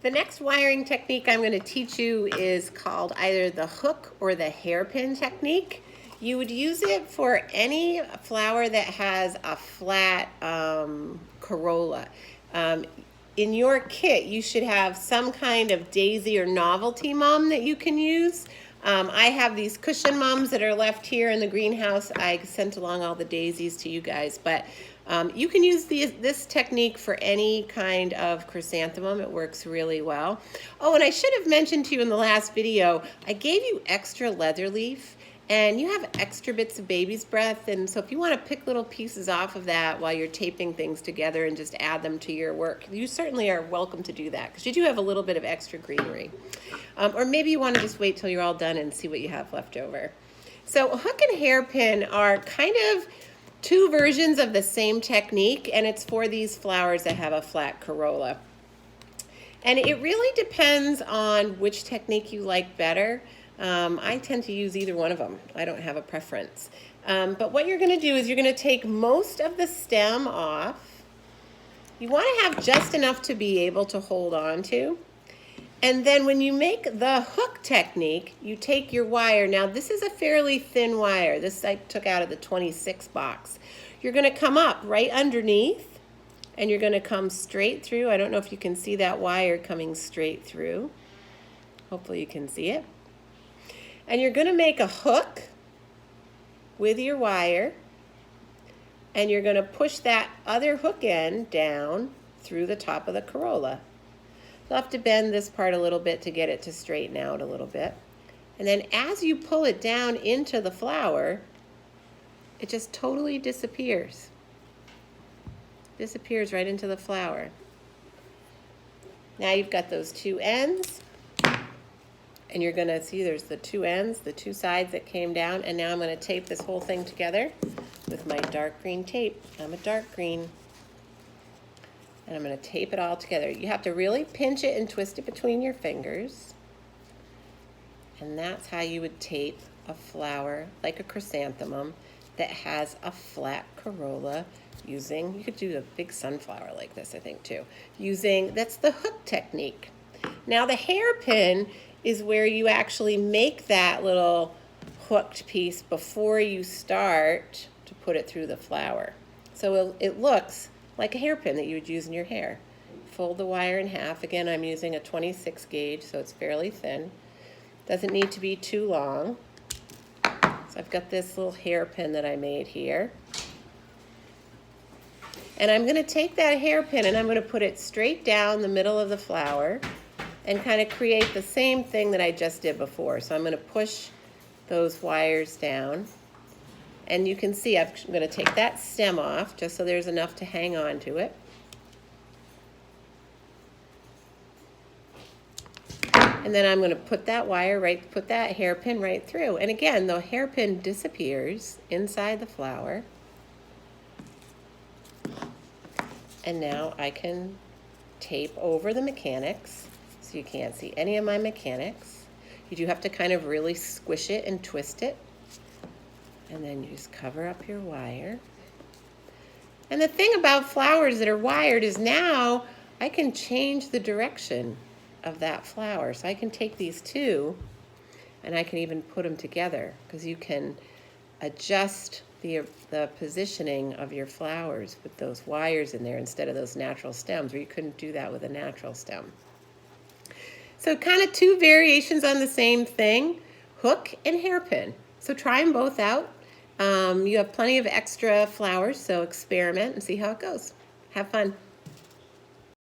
The next wiring technique I'm going to teach you is called either the hook or the hairpin technique. You would use it for any flower that has a flat corolla. In your kit, you should have some kind of daisy or novelty mum that you can use. I have these cushion mums that are left here in the greenhouse. I sent along all the daisies to you guys, but you can use this technique for any kind of chrysanthemum. It works really well. Oh, and I should have mentioned to you in the last video, I gave you extra leather leaf, and you have extra bits of baby's breath, and so if you want to pick little pieces off of that while you're taping things together and just add them to your work, you certainly are welcome to do that, because you do have a little bit of extra greenery. Or maybe you want to just wait till you're all done and see what you have left over. So hook and hairpin are kind of two versions of the same technique, and it's for these flowers that have a flat corolla. And it really depends on which technique you like better. I tend to use either one of them. I don't have a preference. But what you're going to do is you're going to take most of the stem off. You want to have just enough to be able to hold on to. And then when you make the hook technique, you take your wire. Now this is a fairly thin wire. This I took out of the 26 box. You're going to come up right underneath, and you're going to come straight through. I don't know if you can see that wire coming straight through. Hopefully you can see it. And you're going to make a hook with your wire, and you're going to push that other hook end down through the top of the corolla. You'll have to bend this part a little bit to get it to straighten out a little bit. And then as you pull it down into the flower, it just totally disappears. Disappears right into the flower. Now you've got those two ends. And you're going to see there's the two ends, the two sides that came down. And now I'm going to tape this whole thing together with my dark green tape. I'm a dark green. And I'm going to tape it all together. You have to really pinch it and twist it between your fingers. And that's how you would tape a flower like a chrysanthemum that has a flat corolla using, you could do a big sunflower like this, I think, too. That's the hook technique. Now the hairpin is where you actually make that little hooked piece before you start to put it through the flower. So it looks like a hairpin that you would use in your hair. Fold the wire in half. Again, I'm using a 26 gauge, so it's fairly thin. Doesn't need to be too long. So I've got this little hairpin that I made here. And I'm going to take that hairpin and I'm going to put it straight down the middle of the flower and kind of create the same thing that I just did before. So I'm going to push those wires down. And you can see I'm going to take that stem off just so there's enough to hang on to it. And then I'm going to put that put that hairpin right through. And again, the hairpin disappears inside the flower. And now I can tape over the mechanics so you can't see any of my mechanics. You do have to kind of really squish it and twist it. And then you just cover up your wire. And the thing about flowers that are wired is now I can change the direction of that flower. So I can take these two and I can even put them together because you can adjust the positioning of your flowers with those wires in there instead of those natural stems, where you couldn't do that with a natural stem. So kind of two variations on the same thing, hook and hairpin. So try them both out. You have plenty of extra flowers, so experiment and see how it goes. Have fun.